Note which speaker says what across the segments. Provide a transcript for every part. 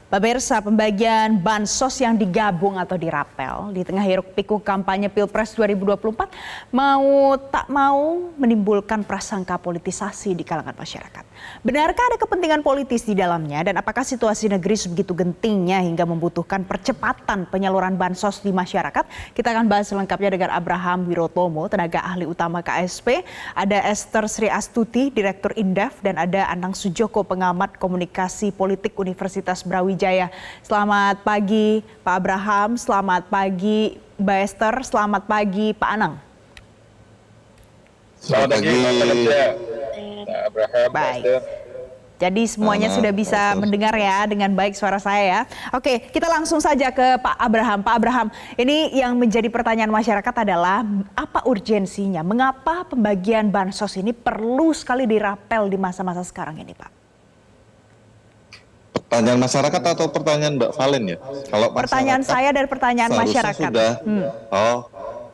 Speaker 1: Pemirsa, pembagian bansos yang digabung atau dirapel di tengah hiruk-pikuk kampanye Pilpres 2024 mau tak mau menimbulkan prasangka politisasi di kalangan masyarakat. Benarkah ada kepentingan politis di dalamnya dan apakah situasi negeri sebegitu gentingnya hingga membutuhkan percepatan penyaluran bansos di masyarakat? Kita akan bahas selengkapnya dengan Abraham Wirotomo, tenaga ahli utama KSP, ada Esther Sri Astuti, Direktur Indef, dan ada Anang Sujoko, pengamat komunikasi politik Universitas Brawijaya. Selamat pagi Pak Abraham, selamat pagi Mbak Esther, selamat pagi Pak Anang.
Speaker 2: Selamat pagi Pak Abraham, Mbak Esther.
Speaker 1: Jadi semuanya sudah bisa mendengar ya dengan baik suara saya ya. Oke, kita langsung saja ke Pak Abraham. Pak Abraham, ini yang menjadi pertanyaan masyarakat adalah apa urgensinya? Mengapa pembagian bansos ini perlu sekali dirapel di masa-masa sekarang ini, Pak?
Speaker 2: Pertanyaan masyarakat atau pertanyaan Mbak Valen ya?
Speaker 1: Kalau pertanyaan saya dan pertanyaan masyarakat.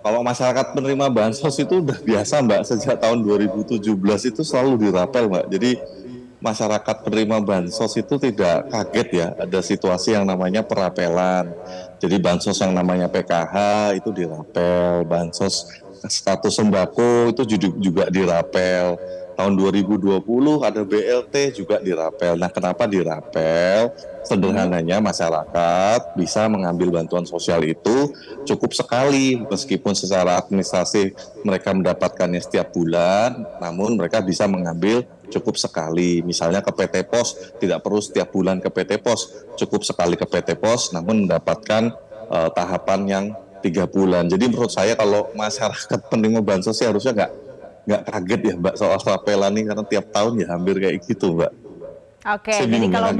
Speaker 2: Kalau masyarakat penerima bansos itu udah biasa Mbak, sejak tahun 2017 itu selalu dirapel Mbak. Jadi masyarakat penerima bansos itu tidak kaget ya, ada situasi yang namanya perapelan. Jadi bansos yang namanya PKH itu dirapel, bansos status sembako itu juga dirapel. Tahun 2020 ada BLT juga dirapel. Nah, kenapa dirapel? Sederhananya masyarakat bisa mengambil bantuan sosial itu cukup sekali, meskipun secara administrasi mereka mendapatkannya setiap bulan, namun mereka bisa mengambil cukup sekali. Misalnya ke PT Pos, tidak perlu setiap bulan ke PT Pos, cukup sekali ke PT Pos, namun mendapatkan tahapan yang 3 bulan. Jadi menurut saya kalau masyarakat penerima bansos sih harusnya nggak kaget ya Mbak soal rapelan nih, karena tiap tahun ya hampir kayak gitu Mbak.
Speaker 1: Oke, jadi kalau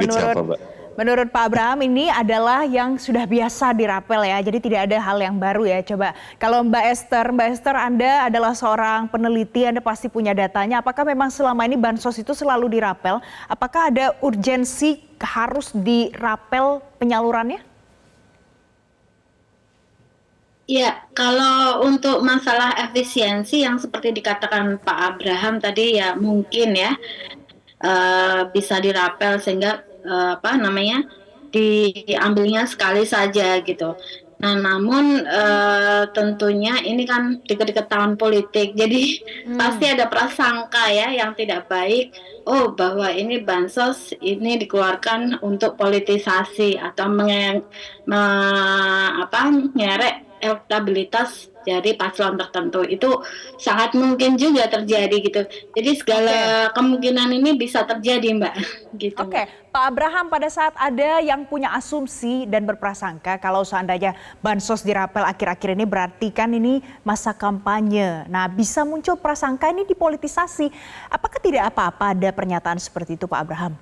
Speaker 1: menurut Pak Abraham ini adalah yang sudah biasa dirapel ya, jadi tidak ada hal yang baru ya. Coba kalau Mbak Esther, Anda adalah seorang peneliti, Anda pasti punya datanya. Apakah memang selama ini bansos itu selalu dirapel? Apakah ada urgensi harus dirapel penyalurannya?
Speaker 3: Ya, kalau untuk masalah efisiensi yang seperti dikatakan Pak Abraham tadi ya mungkin ya bisa dirapel sehingga diambilnya sekali saja gitu. Nah, namun tentunya ini kan dekat-dekat tahun politik, jadi pasti ada prasangka ya yang tidak baik. Oh, bahwa ini bansos ini dikeluarkan untuk politisasi atau mengerek elektabilitas dari paslon tertentu. Itu sangat mungkin juga terjadi gitu. Jadi segala kemungkinan ini bisa terjadi Mbak. Gitu.
Speaker 1: Oke, Pak Abraham, pada saat ada yang punya asumsi dan berprasangka kalau seandainya bansos dirapel akhir-akhir ini berarti kan ini masa kampanye. Nah, bisa muncul prasangka ini dipolitisasi. Apakah tidak apa-apa ada pernyataan seperti itu Pak Abraham?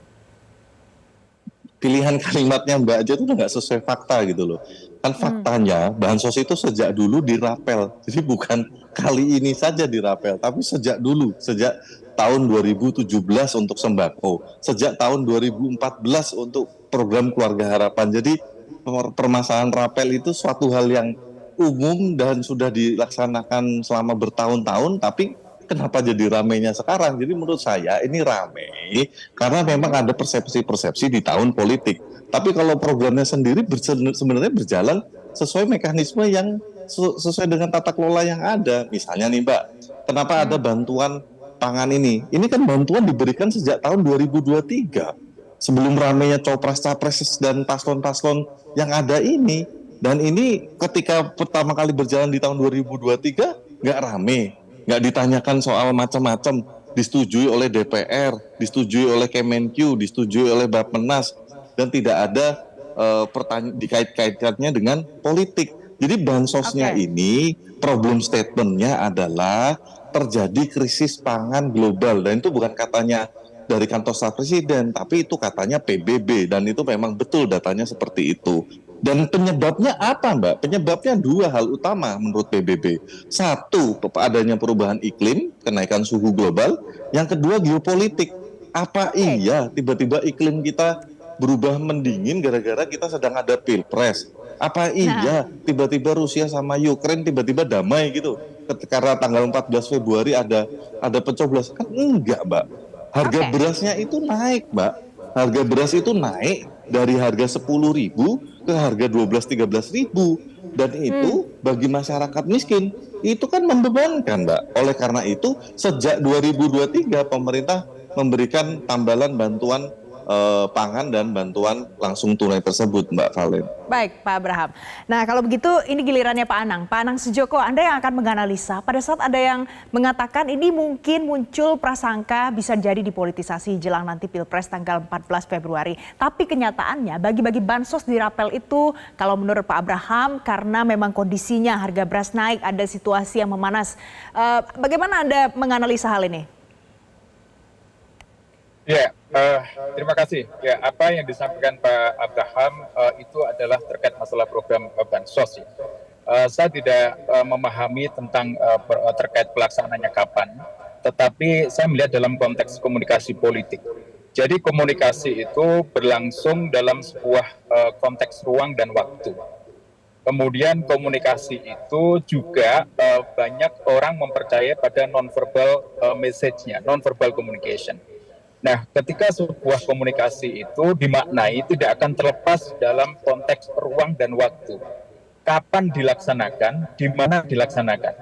Speaker 2: Pilihan kalimatnya Mbak aja itu nggak sesuai fakta gitu loh. Kan faktanya bansos itu sejak dulu dirapel. Jadi bukan kali ini saja dirapel, tapi sejak dulu, sejak tahun 2017 untuk sembako, sejak tahun 2014 untuk program Keluarga Harapan. Jadi permasalahan rapel itu suatu hal yang umum dan sudah dilaksanakan selama bertahun-tahun, tapi kenapa jadi ramainya sekarang? Jadi menurut saya ini ramai karena memang ada persepsi-persepsi di tahun politik. Tapi kalau programnya sendiri sebenarnya berjalan sesuai mekanisme yang sesuai dengan tata kelola yang ada. Misalnya nih Mbak, kenapa ada bantuan pangan ini? Ini kan bantuan diberikan sejak tahun 2023. Sebelum ramainya copras-capres dan paslon-paslon yang ada ini. Dan ini ketika pertama kali berjalan di tahun 2023 nggak rame. Nggak ditanyakan soal macam-macam, disetujui oleh DPR, disetujui oleh Kemenkyu, disetujui oleh Bappenas, dan tidak ada dikait-kaitkannya dengan politik. Jadi bansosnya ini problem statementnya adalah terjadi krisis pangan global, dan itu bukan katanya dari kantor staf presiden, tapi itu katanya PBB, dan itu memang betul datanya seperti itu. Dan penyebabnya apa Mbak? Penyebabnya dua hal utama menurut PBB. Satu, adanya perubahan iklim, kenaikan suhu global. Yang kedua, geopolitik. Apa iya tiba-tiba iklim kita berubah mendingin gara-gara kita sedang ada pilpres? Apa iya tiba-tiba Rusia sama Ukraine tiba-tiba damai gitu? Karena tanggal 14 Februari ada pencoblosan? Kan enggak Mbak. Harga berasnya itu naik Mbak. Harga beras itu naik dari harga 10.000 ke harga 12-13.000, dan itu bagi masyarakat miskin itu kan membebankan, Mbak. Oleh karena itu sejak 2023 pemerintah memberikan tambalan bantuan pangan dan bantuan langsung tunai tersebut, Mbak Valen.
Speaker 1: Baik, Pak Abraham. Nah, kalau begitu ini gilirannya Pak Anang. Pak Anang Sejoko, Anda yang akan menganalisa. Pada saat ada yang mengatakan ini mungkin muncul prasangka bisa jadi dipolitisasi jelang nanti Pilpres tanggal 14 Februari. Tapi kenyataannya bagi-bagi bansos di Rapel itu kalau menurut Pak Abraham karena memang kondisinya harga beras naik, ada situasi yang memanas. Bagaimana Anda menganalisa hal ini?
Speaker 4: Ya, terima kasih. Ya, apa yang disampaikan Pak Abraham itu adalah terkait masalah program bansos. Ya. Saya tidak memahami tentang terkait pelaksanaannya kapan, tetapi saya melihat dalam konteks komunikasi politik. Jadi komunikasi itu berlangsung dalam sebuah konteks ruang dan waktu. Kemudian komunikasi itu juga banyak orang mempercayai pada non-verbal message-nya, non-verbal communication. Nah, ketika sebuah komunikasi itu dimaknai tidak akan terlepas dalam konteks ruang dan waktu. Kapan dilaksanakan, di mana dilaksanakan.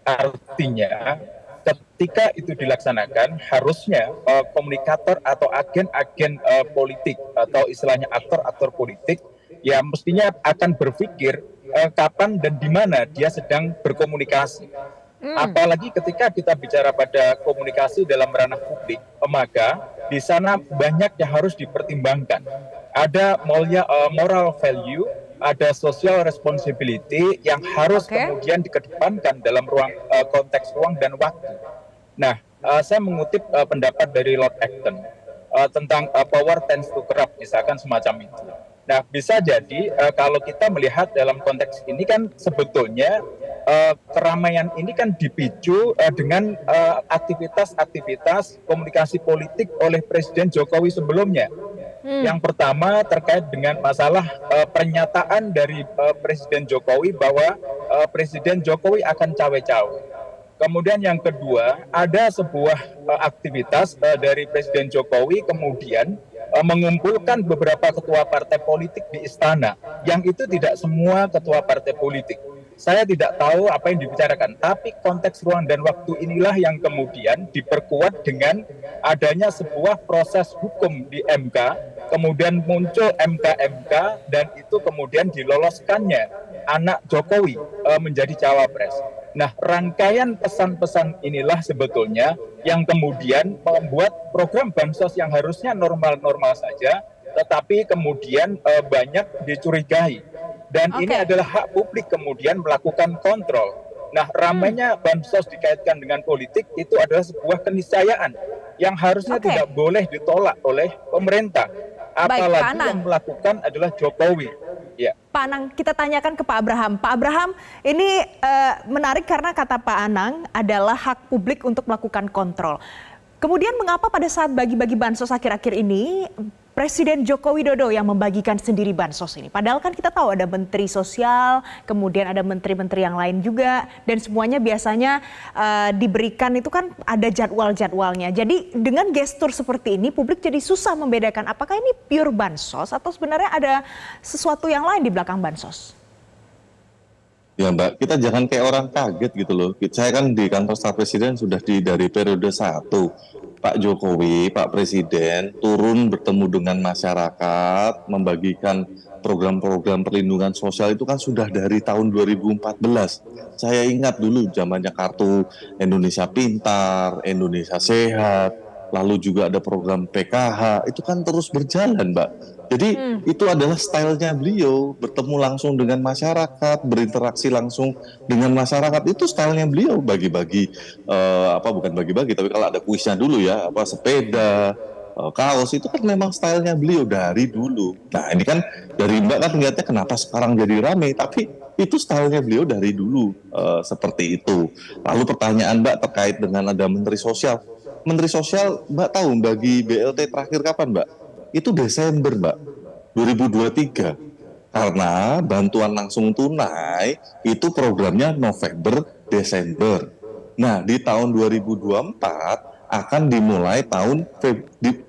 Speaker 4: Artinya, ketika itu dilaksanakan, harusnya komunikator atau agen-agen politik atau istilahnya aktor-aktor politik ya mestinya akan berpikir kapan dan di mana dia sedang berkomunikasi. Apalagi ketika kita bicara pada komunikasi dalam ranah publik, maka di sana banyak yang harus dipertimbangkan. Ada moral value, ada social responsibility yang harus kemudian dikedepankan dalam konteks ruang dan waktu. Nah, saya mengutip pendapat dari Lord Acton tentang power tends to corrupt, misalkan semacam itu. Nah, bisa jadi kalau kita melihat dalam konteks ini kan sebetulnya keramaian ini kan dipicu dengan aktivitas-aktivitas komunikasi politik oleh Presiden Jokowi sebelumnya. Yang pertama terkait dengan masalah pernyataan dari Presiden Jokowi bahwa Presiden Jokowi akan cawe-cawe. Kemudian yang kedua, ada sebuah aktivitas dari Presiden Jokowi kemudian mengumpulkan beberapa ketua partai politik di istana, yang itu tidak semua ketua partai politik. Saya tidak tahu apa yang dibicarakan, tapi konteks ruang dan waktu inilah yang kemudian diperkuat dengan adanya sebuah proses hukum di MK, kemudian muncul MK-MK, dan itu kemudian diloloskannya anak Jokowi menjadi cawapres. Nah, rangkaian pesan-pesan inilah sebetulnya yang kemudian membuat program bansos yang harusnya normal-normal saja, tetapi kemudian banyak dicurigai. Dan ini adalah hak publik kemudian melakukan kontrol. Nah, ramainya bansos dikaitkan dengan politik itu adalah sebuah keniscayaan yang harusnya tidak boleh ditolak oleh pemerintah. Apalagi yang melakukan adalah Jokowi. Ya.
Speaker 1: Pak Anang, kita tanyakan ke Pak Abraham. Pak Abraham, ini menarik karena kata Pak Anang adalah hak publik untuk melakukan kontrol. Kemudian mengapa pada saat bagi-bagi bansos akhir-akhir ini Presiden Joko Widodo yang membagikan sendiri bansos ini? Padahal kan kita tahu ada Menteri Sosial, kemudian ada menteri-menteri yang lain juga, dan semuanya biasanya diberikan itu kan ada jadwal-jadwalnya. Jadi dengan gestur seperti ini publik jadi susah membedakan apakah ini pure bansos atau sebenarnya ada sesuatu yang lain di belakang bansos.
Speaker 2: Ya Mbak, kita jangan kayak orang kaget gitu loh. Saya kan di kantor staf presiden sudah dari periode 1. Pak Jokowi, Pak Presiden turun bertemu dengan masyarakat, membagikan program-program perlindungan sosial itu kan sudah dari tahun 2014. Saya ingat dulu zamannya kartu Indonesia Pintar, Indonesia Sehat, lalu juga ada program PKH, itu kan terus berjalan Mbak. Jadi itu adalah stylenya beliau, bertemu langsung dengan masyarakat, berinteraksi langsung dengan masyarakat, itu stylenya beliau, bagi-bagi, bukan bagi-bagi, tapi kalau ada kuisnya dulu ya, sepeda, kaos, itu kan memang stylenya beliau dari dulu. Nah ini kan dari Mbak kan lihatnya kenapa sekarang jadi rame, tapi itu stylenya beliau dari dulu seperti itu. Lalu pertanyaan Mbak terkait dengan ada Menteri Sosial. Menteri Sosial Mbak tahu bagi BLT terakhir kapan Mbak? Itu Desember Mbak, 2023. Karena bantuan langsung tunai itu programnya November, Desember. Nah di tahun 2024 akan dimulai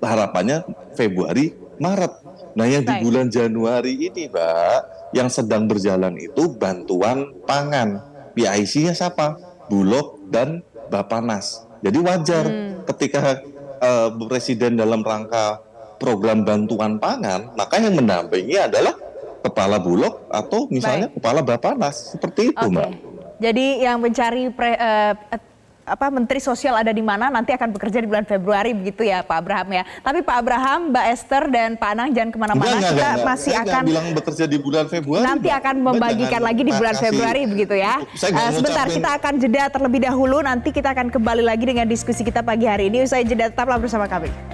Speaker 2: harapannya Februari, Maret. Nah, yang di
Speaker 1: Baik.
Speaker 2: bulan Januari ini, Mbak, yang sedang berjalan itu bantuan pangan. PIC-nya siapa? Bulog dan Bappenas. Jadi wajar ketika Presiden dalam rangka program bantuan pangan, maka yang mendampingi adalah kepala Bulog atau misalnya kepala Bappenas. Seperti itu,
Speaker 1: Oke.
Speaker 2: Mbak.
Speaker 1: Jadi yang mencari Menteri Sosial ada di mana nanti akan bekerja di bulan Februari begitu ya Pak Abraham ya. Tapi Pak Abraham, Mbak Esther dan Pak Anang jangan kemana-mana. Kita masih
Speaker 2: Saya
Speaker 1: akan
Speaker 2: nggak bilang bekerja di bulan Februari.
Speaker 1: nanti
Speaker 2: Mbak.
Speaker 1: akan
Speaker 2: Mbak
Speaker 1: membagikan
Speaker 2: jangan
Speaker 1: lagi di bulan
Speaker 2: kasih-
Speaker 1: Februari begitu ya.
Speaker 2: Saya nggak
Speaker 1: Sebentar
Speaker 2: ngucapin-
Speaker 1: kita akan jeda terlebih dahulu. Nanti kita akan kembali lagi dengan diskusi kita pagi hari ini. Usai jeda tetaplah bersama kami.